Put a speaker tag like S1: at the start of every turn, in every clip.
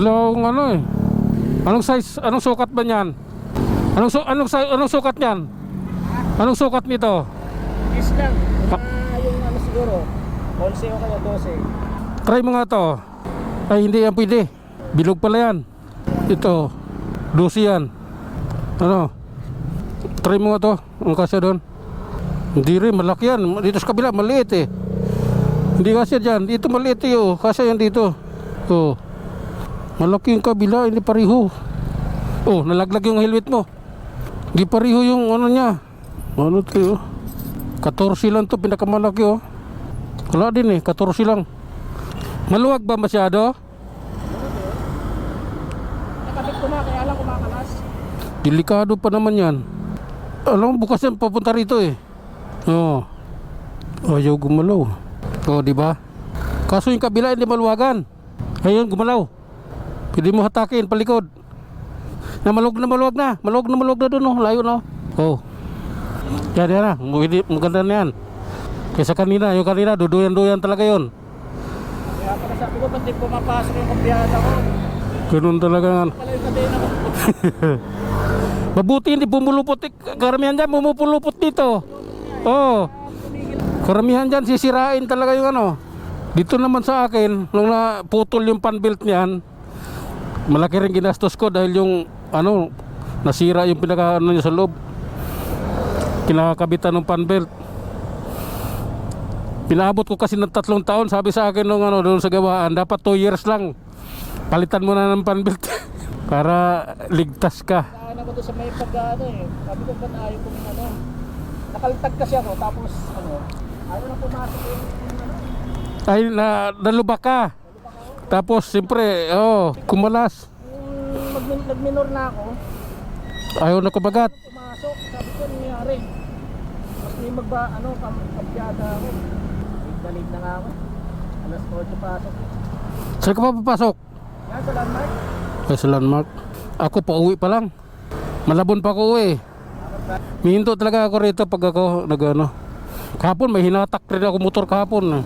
S1: Wala akong ano eh. Anong size, anong sukat ba niyan? Anong sukat niyan? Anong sukat nito?
S2: Is lang. Yung ano siguro, 11 o kaya 12.
S1: Try mo nga to. Ay hindi yan pwede. Bilog pala yan. Ito 12 yan. Ano? Try mo nga to. Ang kasya doon. Hindi rin, malaki yan. Dito sa kabila, maliit eh. Hindi kasya dyan. Dito maliit eh oh. Kasya yan dito. Oh. Malaki yung kabila, hindi pariho. Oh, nalaglag yung helmet mo. Hindi pariho yung ano niya. Ano to oh. 14 lang to, pinakamalaki oh. Wala din eh, 14 lang. Maluwag ba masyado?
S2: Nakabit ko na, kaya lang kumakalas.
S1: Delikado pa naman yan. Alam mo, bukas yan papunta rito eh. Oo. Ayaw gumalaw. Oo, di ba? Kaso yung kabila hindi maluwagan. Ayun, gumalaw. Pwede mo hatakin palikod. Maluwag na maluwag na. Maluwag na maluwag na doon oh. Layo na oh. Yan na. Maganda na yan. Kaysa kanina, yung kanina duduyan-duyan talaga yun.
S2: Kaya pala sabi ko, ba't di pumapasok yung kumpiyansa ko?
S1: Ganun talaga nga.
S2: Pala yung kadena ko.
S1: Mabuti hindi pumulupot. Karamihan dyan pumupulupot dito. Oo. Karamihan dyan sisirain talaga yung ano. Dito naman sa akin, nung naputol yung panbelt niyan, malaki rin ginastos ko dahil yung ano, nasira yung pinaka ano niya sa loob. Kinakabitan ng panbelt. Pinaabot ko kasi ng 3 taon. Sabi sa akin nung ano, doon sa gawaan, dapat 2 years lang. Palitan mo na ng panbelt para ligtas ka.
S2: Saan ako doon sa may pagkano eh. Sabi ko, ba't ayaw ko yung ano. Nakalitag kasi ako, tapos ano, ayaw na pumasok yung ano.
S1: Ay, nalubak ka. Tapos, siyempre, kumalas.
S2: Nagminor na ako.
S1: Ayaw na kumagat.
S2: Pumasok, sabi ko, nangyari. Mas may kampiyada ako. Balik na nga ako. Alas 8 pasok.
S1: Saan ka pa papasok?
S2: Yan sa landmark.
S1: Ay, sa landmark. Ako pa uwi pa lang. Malabon pa ako uwi. Mihinto talaga ako rito pag ako nag-ano. Kahapon may hinatak rin ako motor kahapon.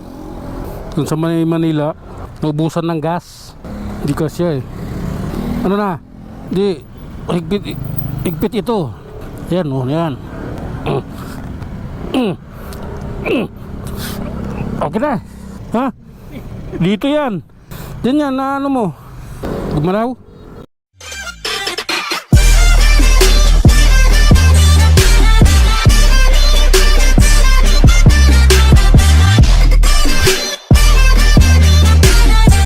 S1: Dun sa Manila, naubusan ng gas. Hindi kasya eh. Ano na? Di, higpit ito. Yan oh, yan. Okay na. Ha? Dito yan. Diyan yan na ano mo. Gumalaw.